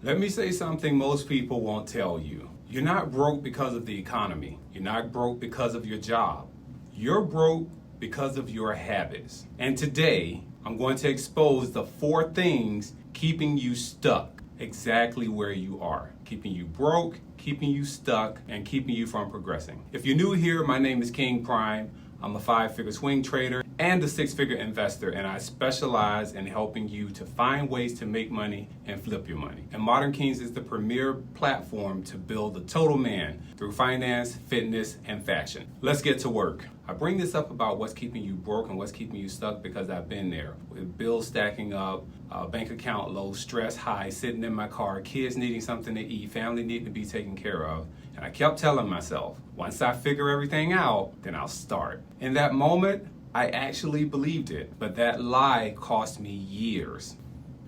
Let me say something most people won't tell you. You're not broke because of the economy. You're not broke because of your job. You're broke because of your habits. And today, I'm going to expose the 4 things keeping you stuck exactly where you are. Keeping you broke, keeping you stuck, and keeping you from progressing. If you're new here, my name is King Prime. I'm a 5-figure swing trader and a 6-figure investor, and I specialize in helping you to find ways to make money and flip your money. And Modern Kings is the premier platform to build the total man through finance, fitness, and fashion. Let's get to work. I bring this up about what's keeping you broke and what's keeping you stuck because I've been there with bills stacking up, bank account low, stress high, sitting in my car, kids needing something to eat, family needing to be taken care of. And I kept telling myself, once I figure everything out, then I'll start. In that moment, I actually believed it, but that lie cost me years.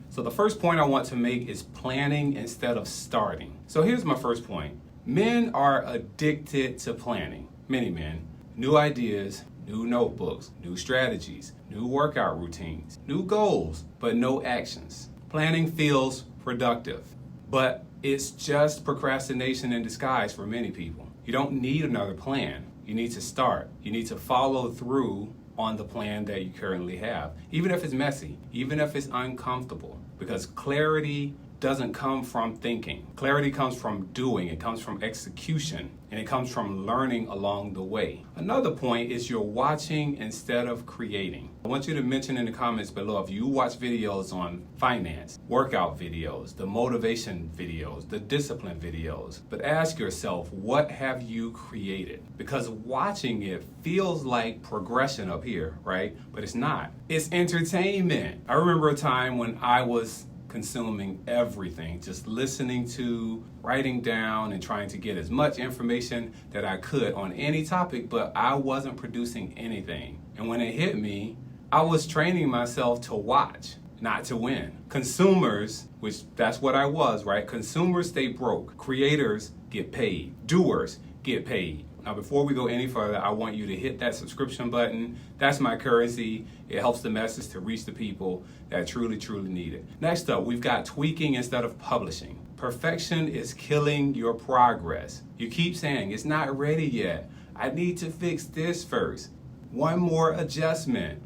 So the first point I want to make is planning instead of starting. So here's my first point. Men are addicted to planning. Many men. New ideas, new notebooks, new strategies, new workout routines, new goals, but no actions. Planning feels productive, but it's just procrastination in disguise for many people. You don't need another plan. You need to start. You need to follow through on the plan that you currently have, even if it's messy, even if it's uncomfortable, because clarity doesn't come from thinking. Clarity comes from doing, it comes from execution, and it comes from learning along the way. Another point is you're watching instead of creating. I want you to mention in the comments below if you watch videos on finance, workout videos, the motivation videos, the discipline videos, but ask yourself, what have you created? Because watching it feels like progression up here, right? But it's not. It's entertainment. I remember a time when I was consuming everything, just listening to, writing down, and trying to get as much information that I could on any topic, but I wasn't producing anything. And when it hit me, I was training myself to watch, not to win. Consumers, which that's what I was, right? Consumers stay broke. Creators get paid. Doers get paid. Now, before we go any further, I want you to hit that subscription button. That's my currency. It helps the message to reach the people that truly, truly need it. Next up, we've got tweaking instead of publishing. Perfection is killing your progress. You keep saying, it's not ready yet. I need to fix this first. One more adjustment.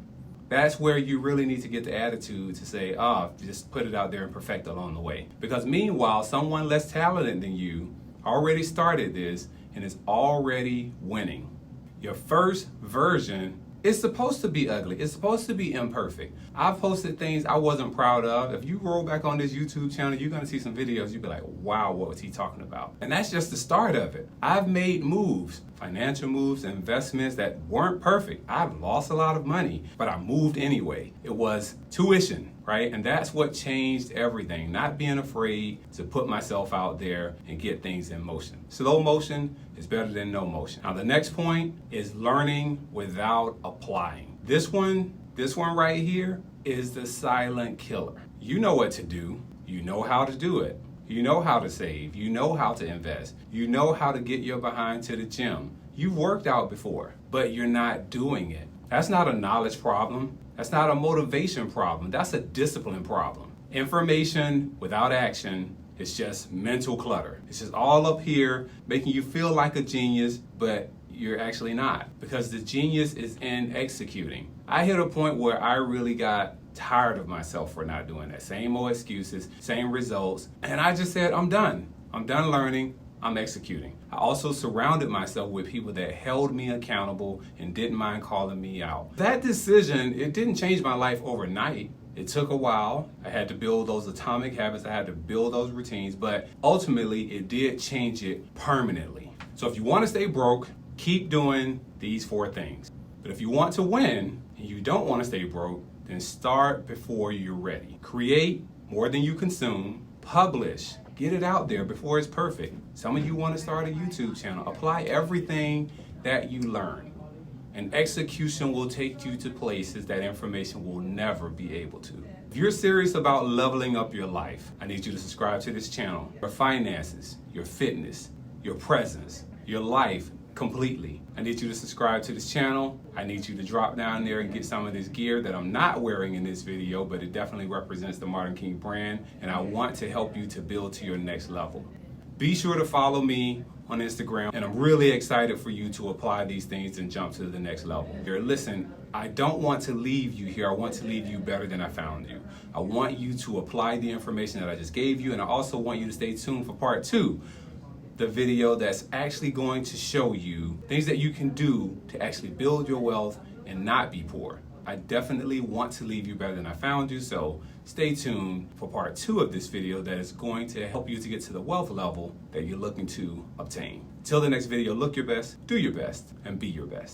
That's where you really need to get the attitude to say, just put it out there and perfect along the way. Because meanwhile, someone less talented than you already started this and is already winning. Your first version is supposed to be ugly. It's supposed to be imperfect. I've posted things I wasn't proud of. If you roll back on this YouTube channel, you're gonna see some videos, you'll be like, wow, what was he talking about? And that's just the start of it. I've made moves, financial moves, investments that weren't perfect. I've lost a lot of money, but I moved anyway. It was tuition, right? And that's what changed everything. Not being afraid to put myself out there and get things in motion. Slow motion is better than no motion. Now the next point is learning without applying. This one right here is the silent killer. You know what to do. You know how to do it. You know how to save. You know how to invest. You know how to get your behind to the gym. You've worked out before, but you're not doing it. That's not a knowledge problem. That's not a motivation problem. That's a discipline problem. Information without action is just mental clutter. It's just all up here making you feel like a genius, but you're actually not, because the genius is in executing. I hit a point where I really got tired of myself for not doing that. Same old excuses, same results. And I just said, I'm done. I'm done learning. I'm executing. I also surrounded myself with people that held me accountable and didn't mind calling me out. That decision, it didn't change my life overnight. It took a while. I had to build those atomic habits. I had to build those routines, but ultimately it did change it permanently. So if you want to stay broke, keep doing these 4 things. But if you want to win and you don't want to stay broke, then start before you're ready. Create more than you consume. Publish. Get it out there before it's perfect. Some of you want to start a YouTube channel. Apply everything that you learn. And execution will take you to places that information will never be able to. If you're serious about leveling up your life, I need you to subscribe to this channel. Your finances, your fitness, your presence, your life completely. I need you to subscribe to this channel. I need you to drop down there and get some of this gear that I'm not wearing in this video, but it definitely represents the Modern King brand, and I want to help you to build to your next level. Be sure to follow me on Instagram, and I'm really excited for you to apply these things and jump to the next level. Here, listen, I don't want to leave you here. I want to leave you better than I found you. I want you to apply the information that I just gave you, and I also want you to stay tuned for part 2, the video that's actually going to show you things that you can do to actually build your wealth and not be poor. I definitely want to leave you better than I found you, so stay tuned for part 2 of this video that is going to help you to get to the wealth level that you're looking to obtain. Till the next video, look your best, do your best, and be your best.